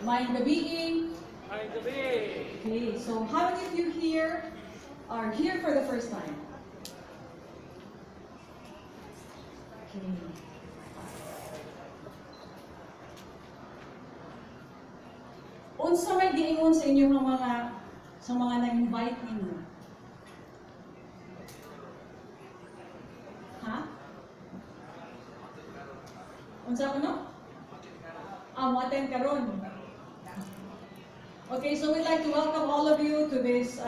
Maayong gabi. Maayong gabi. Okay, so how many of you here are here for the first time? Okay. Unsa may giingon sa inyo sa mga nag-invite ninyo? Ha? Unsa ko no? Moaten karon. Okay, so we'd like to welcome all of you to this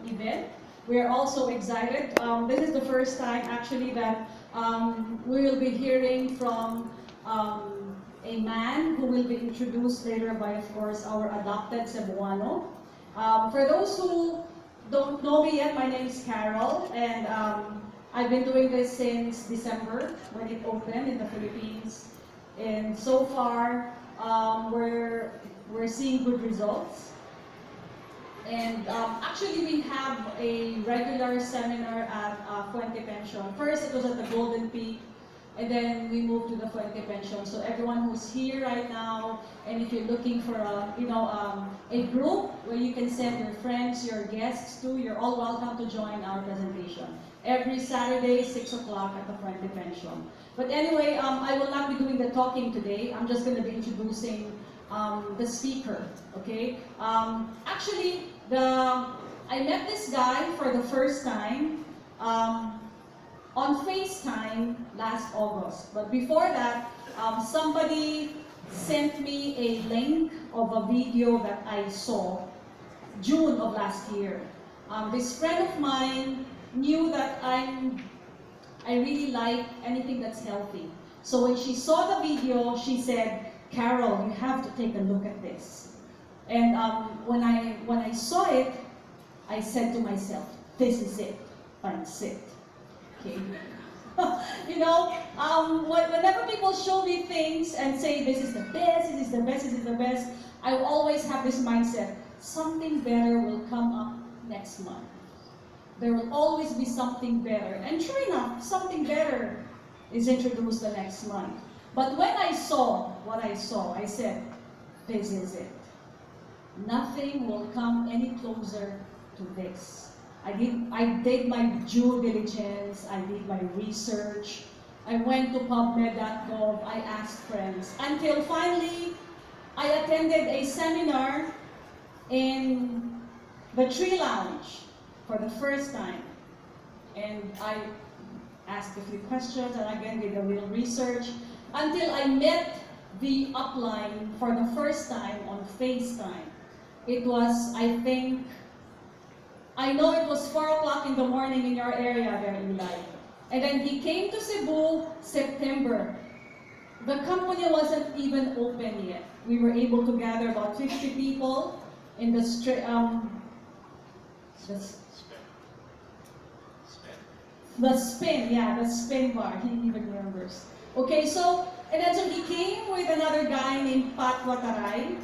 event. We are also excited. This is the first time actually that we will be hearing from a man who will be introduced later by, of course, our adopted Cebuano. For those who don't know me yet, my name is Carol, and I've been doing this since December when it opened in the Philippines. And so far, we're seeing good results. And actually, we have a regular seminar at Fuente Pension. First, it was at the Golden Peak, and then we moved to the Fuente Pension. So everyone who's here right now, and if you're looking for a group where you can send your friends, your guests to, you're all welcome to join our presentation. Every Saturday, 6 o'clock at the Fuente Pension. But anyway, I will not be doing the talking today. I'm just going to be introducing the speaker, okay? Actually, I met this guy for the first time on FaceTime last August. But before that, somebody sent me a link of a video that I saw June of last year. This friend of mine knew that I really like anything that's healthy. So when she saw the video, she said, "Carol, you have to take a look at this." And when I saw it, I said to myself, "This is it. Pansit." Okay. You know, whenever people show me things and say this is the best, this is the best, this is the best, I will always have this mindset: something better will come up next month. There will always be something better. And sure enough, something better is introduced the next month. But when I saw what I saw, I said, this is it. Nothing will come any closer to this. I did my due diligence, I did my research, I went to pubmed.gov, I asked friends, until finally I attended a seminar in the Tree Lounge for the first time. And I asked a few questions and again did a little research until I met the upline for the first time on FaceTime. It was, I know it was 4 o'clock in the morning in your area there, Eli. And then he came to Cebu, September. The company wasn't even open yet. We were able to gather about 50 people in the spin bar, he even remembers. Okay, so he came with another guy named Pat Wataray,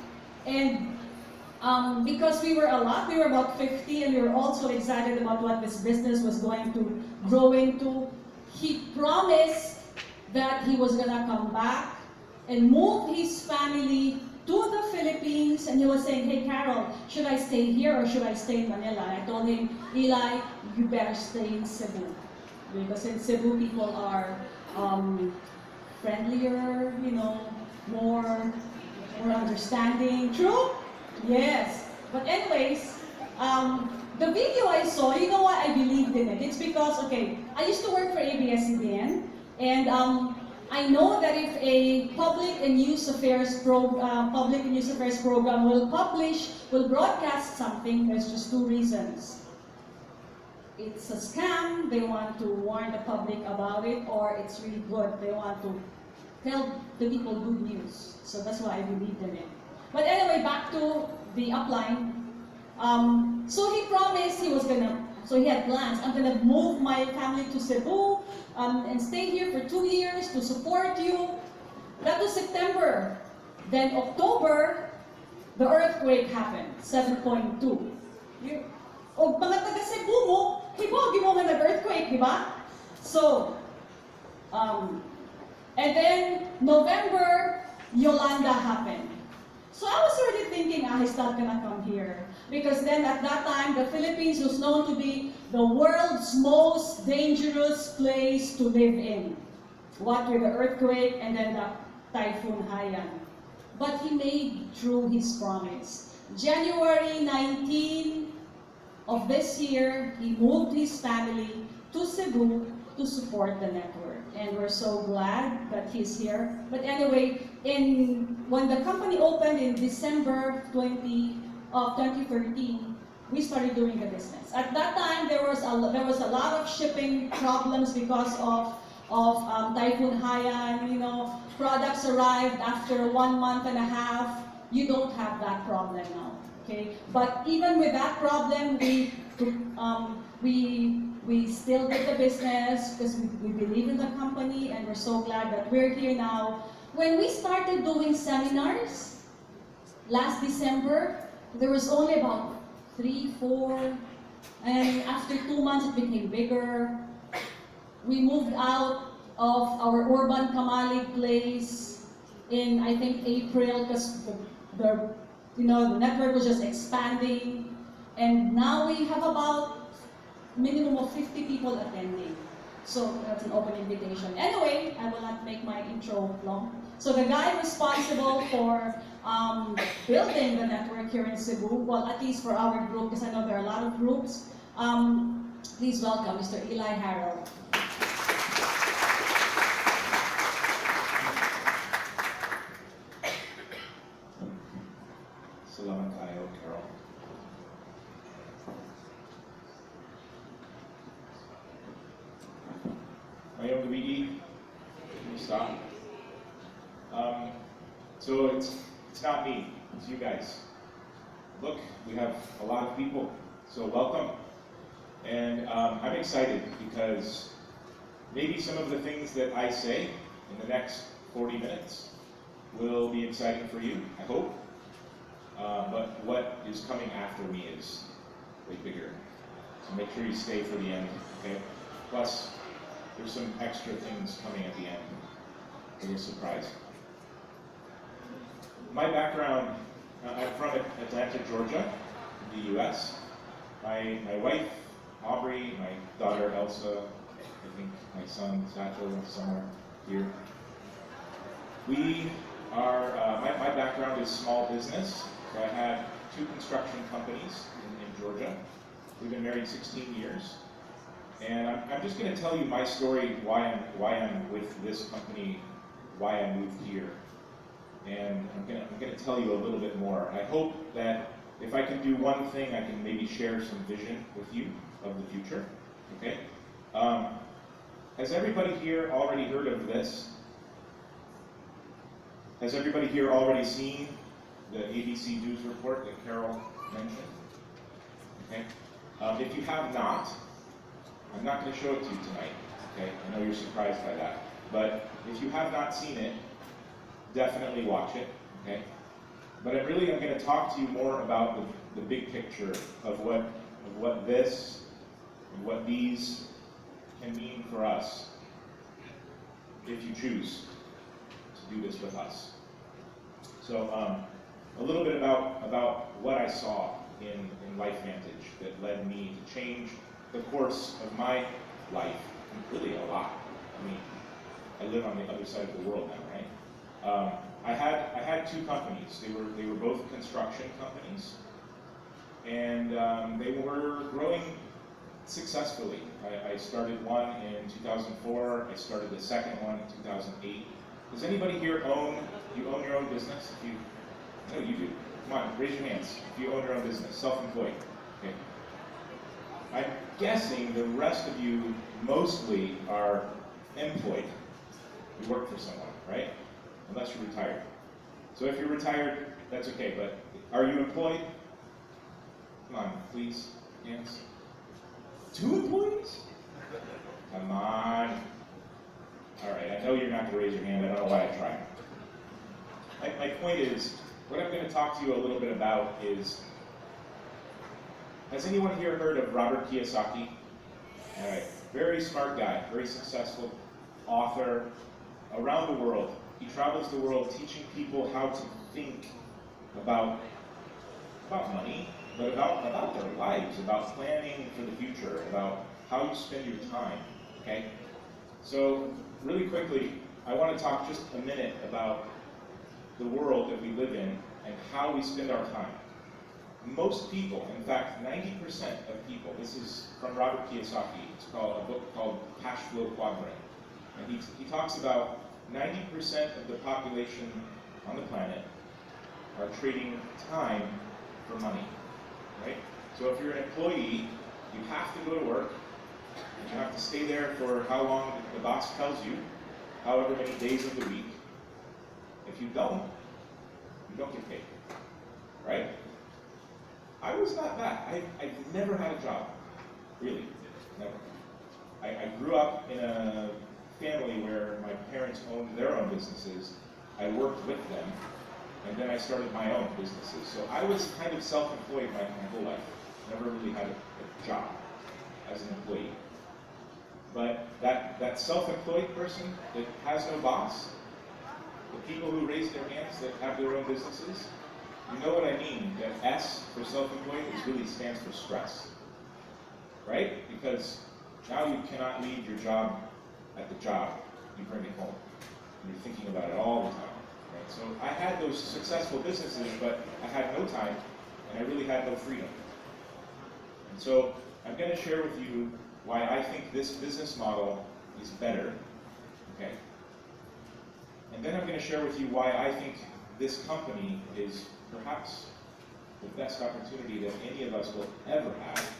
and because we were a lot, we were about 50, and we were also excited about what this business was going to grow into. He promised that he was gonna come back and move his family to the Philippines, and he was saying, "Hey Carol, should I stay here or should I stay in Manila?" I told him, "Eli, you better stay in Cebu. Because in Cebu, people are friendlier, you know, more understanding." True? Yes. But anyways, the video I saw, you know what? I believed in it. It's because, okay, I used to work for ABS-CBN, and I know that if a public and news affairs program will broadcast something, there's just two reasons. It's a scam, they want to warn the public about it, or it's really good, they want to tell the people good news. So that's why I believed in it. But anyway, back to the upline. So he promised so he had plans. I'm gonna move my family to Cebu and stay here for 2 years to support you. That was September. Then October, the earthquake happened, 7.2. O mga taga Cebu mo, hibog mo nga nag-earthquake, di ba? So, and then November, Yolanda happened. So I was already thinking, he's not gonna come here. Because then at that time, the Philippines was known to be the world's most dangerous place to live in. What with the earthquake and then the Typhoon Haiyan. But he made true his promise. January 19 of this year, he moved his family to Cebu to support the network. And we're so glad that he's here. But anyway, when the company opened in December 2013, we started doing the business. At that time, there was a lot of shipping problems because of Typhoon Haiyan. You know, products arrived after 1.5 months. You don't have that problem now. Okay, but even with that problem, we still did the business because we believe in the company, and we're so glad that we're here now. When we started doing seminars last December, there was only about 3, 4, and after 2 months it became bigger. We moved out of our urban Kamalig place in, I think, April, because the network was just expanding, and now we have about minimum of 50 people attending. So that's an open invitation. Anyway, I will not make my intro long. So the guy responsible for building the network here in Cebu, well, at least for our group, because I know there are a lot of groups, please welcome Mr. Eli Harold. Salamat tayo, Carol. Mayong gabi, stop. So it's not me, it's you guys. Look, we have a lot of people, so welcome. And I'm excited because maybe some of the things that I say in the next 40 minutes will be exciting for you, I hope. But what is coming after me is way bigger. So make sure you stay for the end, okay? Plus, there's some extra things coming at the end for your surprise. My background, I'm from Atlanta, Georgia, in the US. My wife, Aubrey, my daughter, Elsa, I think my son, Satchel, somewhere here. We are, my background is small business. So I had 2 construction companies in Georgia. We've been married 16 years. And I'm just going to tell you my story, why I'm with this company, why I moved here. And I'm going to tell you a little bit more. I hope that if I can do one thing, I can maybe share some vision with you of the future. Okay? Has everybody here already heard of this? Has everybody here already seen the ABC News report that Carol mentioned? Okay. If you have not, I'm not going to show it to you tonight. Okay. I know you're surprised by that, but if you have not seen it, definitely watch it. Okay. But I'm going to talk to you more about the big picture of what this and what these can mean for us if you choose to do this with us. So. A little bit about what I saw in LifeVantage that led me to change the course of my life, and really a lot. I mean, I live on the other side of the world now, right? I had 2 companies. They were both construction companies, and they were growing successfully. I started one in 2004. I started the second one in 2008. Does anybody here own your own business? No, you do. Come on, raise your hands if you own your own business, self-employed. Okay. I'm guessing the rest of you mostly are employed. You work for someone, right? Unless you're retired. So if you're retired, that's okay, but are you employed? Come on, please, hands. 2 employees? Come on. All right, I know you're not going to raise your hand. I don't know why I tried. My point is, what I'm going to talk to you a little bit about is, has anyone here heard of Robert Kiyosaki? All right, very smart guy, very successful author around the world. He travels the world teaching people how to think about money, but about their lives, about planning for the future, about how you spend your time, okay? So really quickly, I want to talk just a minute about the world that we live in and how we spend our time. Most people, in fact, 90% of people, this is from Robert Kiyosaki, it's called a book called Cash Flow Quadrant. And he talks about 90% of the population on the planet are trading time for money, right? So if you're an employee, you have to go to work, and you have to stay there for how long the boss tells you, however many days of the week. If you don't get paid, right? I was not that. I've never had a job, really, never. I grew up in a family where my parents owned their own businesses. I worked with them, and then I started my own businesses. So I was kind of self-employed my whole life. Never really had a job as an employee. But that self-employed person that has no boss, the people who raise their hands that have their own businesses, you know what I mean. That S for self-employed really stands for stress, right? Because now you cannot leave your job at the job. You bring it home. And you're thinking about it all the time. Right? So I had those successful businesses, but I had no time, and I really had no freedom. And so I'm going to share with you why I think this business model is better, okay? And then I'm going to share with you why I think this company is perhaps the best opportunity that any of us will ever have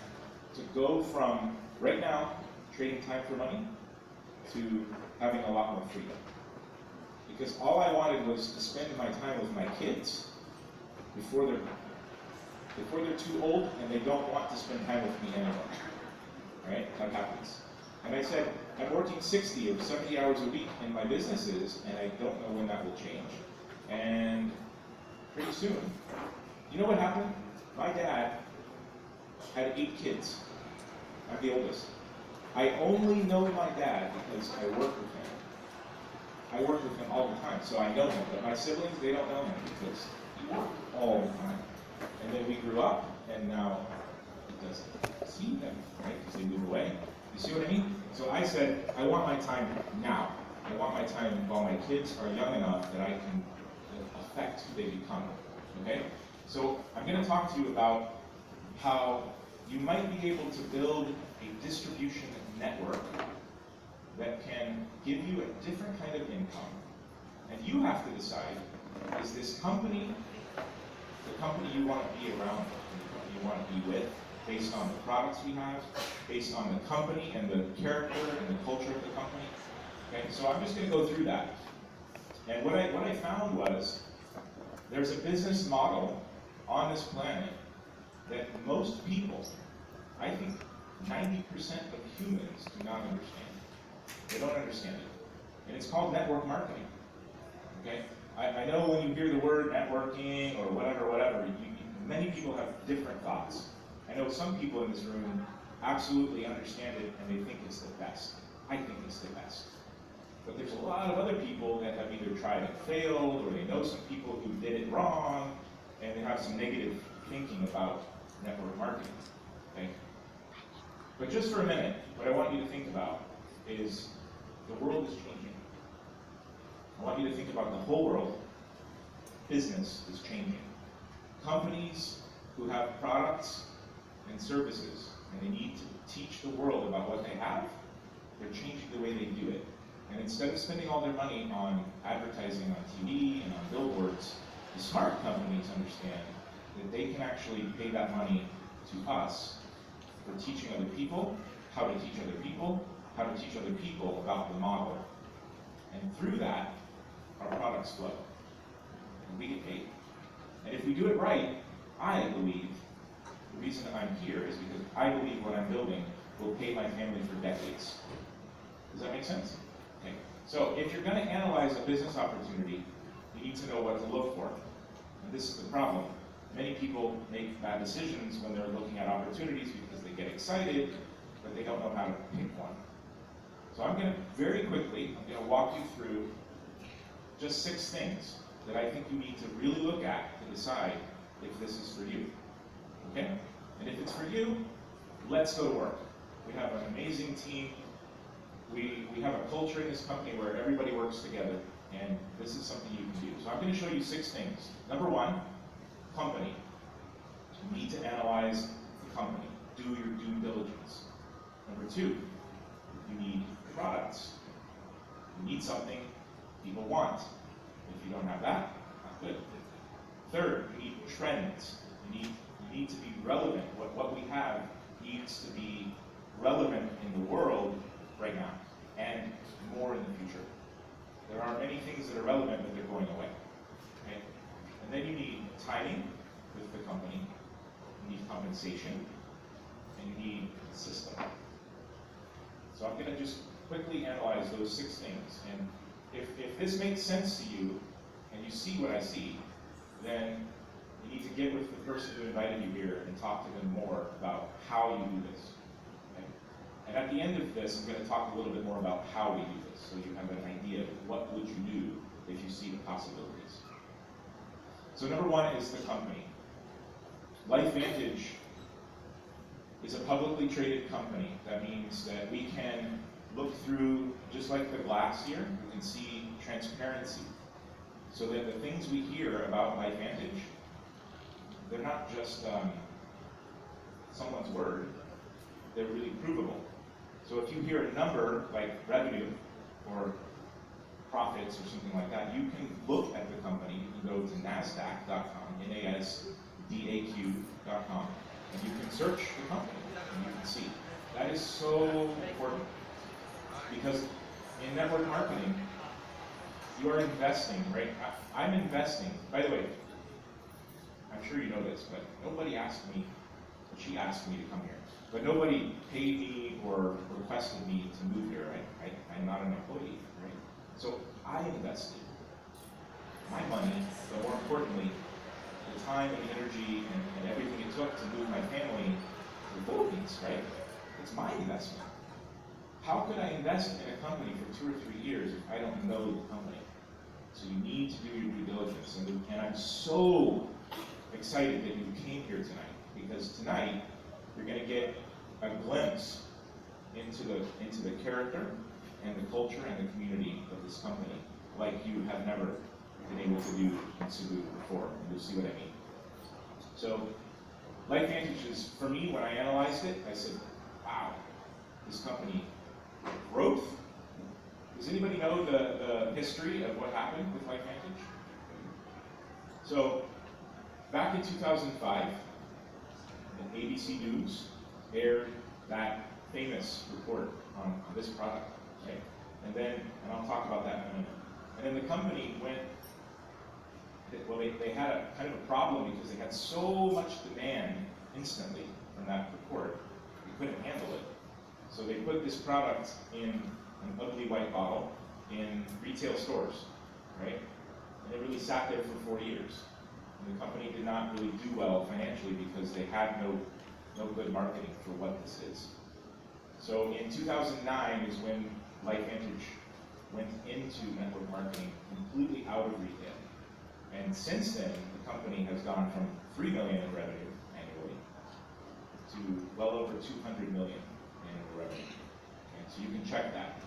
to go from, right now, trading time for money, to having a lot more freedom. Because all I wanted was to spend my time with my kids before they're too old and they don't want to spend time with me anymore. Right? That happens. And I said, I'm working 60 or 70 hours a week in my businesses, and I don't know when that will change. And pretty soon, you know what happened? My dad had 8 kids. I'm the oldest. I only know my dad because I work with him. I work with him all the time, so I know him. But my siblings, they don't know him because he worked all the time. And then we grew up, and now he doesn't see them, right? Because they move away. You see what I mean? So I said, I want my time now. I want my time while my kids are young enough that I can affect who they become. Okay? So I'm going to talk to you about how you might be able to build a distribution network that can give you a different kind of income. And you have to decide, is this company the company you want to be around, the company you want to be with, based on the products we have, based on the company and the character and the culture of the company? Okay, so I'm just going to go through that. And what I found was, there's a business model on this planet that most people, I think 90% of humans do not understand. They don't understand it. And it's called network marketing. Okay? I know when you hear the word networking or whatever, many people have different thoughts. I know some people in this room absolutely understand it and they think it's the best. I think it's the best. But there's a lot of other people that have either tried and failed, or they know some people who did it wrong, and they have some negative thinking about network marketing. Okay? But just for a minute, what I want you to think about is the world is changing. I want you to think about the whole world. Business is changing. Companies who have products and services, and they need to teach the world about what they have, they're changing the way they do it. And instead of spending all their money on advertising on TV and on billboards, the smart companies understand that they can actually pay that money to us for teaching other people, how to teach other people, how to teach other people about the model. And through that, our products flow. And we get paid. And if we do it right, I believe, the reason I'm here is because I believe what I'm building will pay my family for decades. Does that make sense? Okay. So if you're going to analyze a business opportunity, you need to know what to look for. And this is the problem. Many people make bad decisions when they're looking at opportunities because they get excited, but they don't know how to pick one. So I'm going to, very quickly, I'm going to walk you through just 6 things that I think you need to really look at to decide if this is for you. Okay? And if it's for you, let's go to work. We have an amazing team. We have a culture in this company where everybody works together, and this is something you can do. So I'm going to show you 6 things. Number 1, company. You need to analyze the company. Do your due diligence. Number 2, you need products. You need something people want. If you don't have that, not good. Third, you need trends. You need to be relevant. What we have needs to be relevant in the world right now, and more in the future. There are many things that are relevant, but they're going away. Okay? And then you need timing with the company. You need compensation, and you need a system. So I'm going to just quickly analyze those 6 things. And if this makes sense to you, and you see what I see, then you need to get with the person who invited you here and talk to them more about how you do this. Okay? And at the end of this, I'm going to talk a little bit more about how we do this, so you have an idea of what would you do if you see the possibilities. So number 1 is the company. LifeVantage is a publicly traded company. That means that we can look through, just like the glass here, we can see transparency. So that the things we hear about LifeVantage, they're not just someone's word, they're really provable. So if you hear a number like revenue or profits or something like that, you can look at the company. You can go to NASDAQ.com, NASDAQ.com, and you can search the company and you can see. That is so important because in network marketing, you are investing, right? I'm investing. By the way, I'm sure you know this, but nobody asked me, or she asked me to come here. But nobody paid me or requested me to move here, right? I'm not an employee, right? So I invested my money, but more importantly, the time and the energy and everything it took to move my family to the Philippines, right? It's my investment. How could I invest in a company for 2 or 3 years if I don't know the company? So you need to do your due diligence. And I'm so excited that you came here tonight, because tonight you're going to get a glimpse into the character and the culture and the community of this company like you have never been able to do in Cebu before. And you'll see what I mean. So LifeVantage is, for me, when I analyzed it, I said, wow, this company growth. Does anybody know the history of what happened with LifeVantage? So back in 2005, ABC News aired that famous report on this product, right? And I'll talk about that in a minute. And then the company went, well, they had a kind of a problem because they had so much demand instantly from that report, they couldn't handle it. So they put this product in an ugly white bottle in retail stores, right? And it really sat there for 4 years. And the company did not really do well financially because they had no good marketing for what this is. So in 2009 is when LifeVantage went into network marketing completely out of retail. And since then, the company has gone from $3 million in revenue annually to well over $200 million annual revenue. And so you can check that.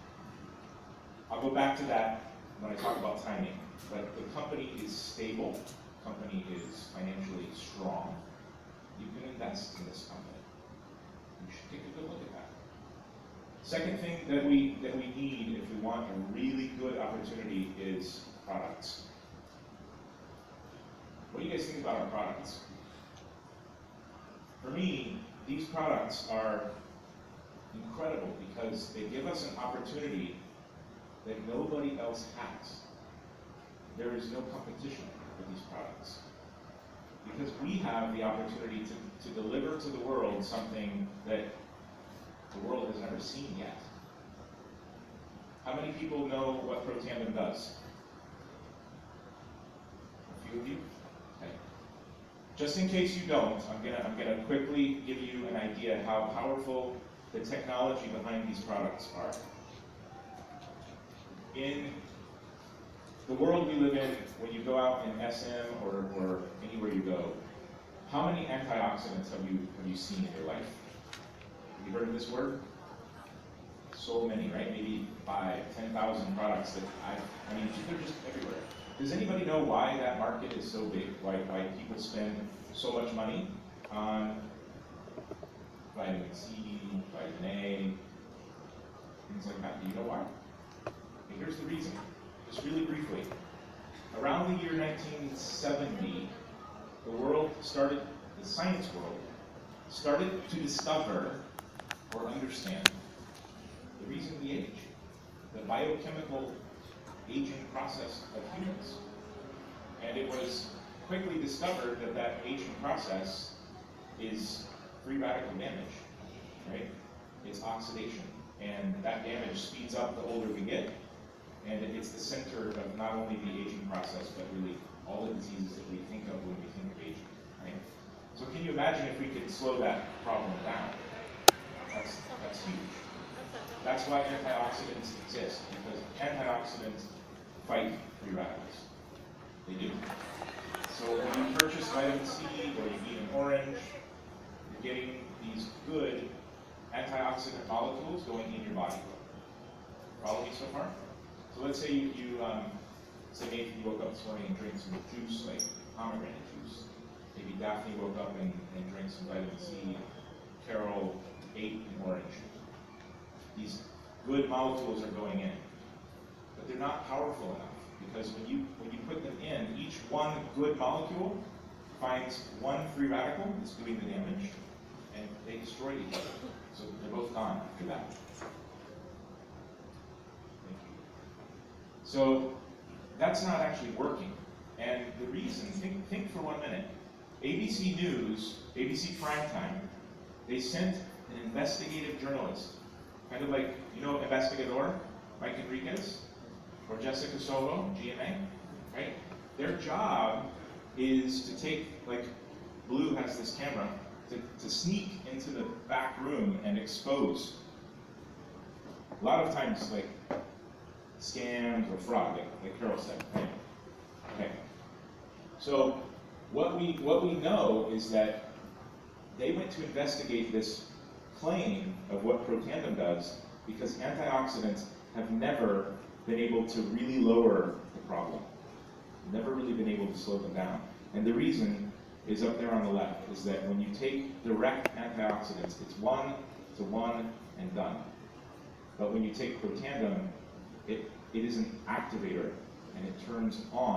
I'll go back to that when I talk about timing. But the company is stable. The company is financially strong. You can invest in this company. You should take a good look at that. Second thing that we need if we want a really good opportunity is products. What do you guys think about our products? For me, these products are incredible because they give us an opportunity that nobody else has. There is no competition for these products. Because we have the opportunity to deliver to the world something that the world has never seen yet. How many people know what Protandem does? A few of you? Okay. Just in case you don't, I'm gonna quickly give you an idea how powerful the technology behind these products are. In the world we live in, when you go out in SM or anywhere you go, how many antioxidants have you seen in your life? Have you heard of this word? So many, right? Maybe 10,000 products that I mean, they're just everywhere. Does anybody know why that market is so big? Why people spend so much money on vitamin C, vitamin A, things like that? Do you know why? Okay, here's the reason. Just really briefly. Around the year 1970, the science world, started to discover or understand the reason we age, the biochemical aging process of humans. And it was quickly discovered that that aging process is free radical damage, right? It's oxidation. And that damage speeds up the older we get. And it's the center of not only the aging process, but really all the diseases that we think of when we think of aging, right? So can you imagine if we could slow that problem down? That's huge. That's why antioxidants exist, because antioxidants fight free radicals. They do. So when you purchase vitamin C or you eat an orange, you're getting these good antioxidant molecules going in your body. Follow me so far? So let's say say maybe you woke up this morning and drank some juice, like pomegranate juice. Maybe Daphne woke up and drank some vitamin C. Carol ate an orange. These good molecules are going in, but they're not powerful enough, because when you put them in, each one good molecule finds one free radical that's doing the damage, and they destroy each other. So they're both gone after that. So that's not actually working. And the reason, think for 1 minute. ABC News, ABC Primetime, they sent an investigative journalist, kind of like, you know, Investigador, Mike Enriquez, or Jessica Soho, GMA, right? Their job is to take, like, Blue has this camera, to sneak into the back room and expose. A lot of times, like, scams or fraud, like Carol said, right? Okay. So what we know is that they went to investigate this claim of what Protandim does, because antioxidants have never been able to really lower the problem. Never really been able to slow them down. And the reason is up there on the left, is that when you take direct antioxidants, it's 1-to-1 and done. But when you take Protandim, it is an activator, and it turns on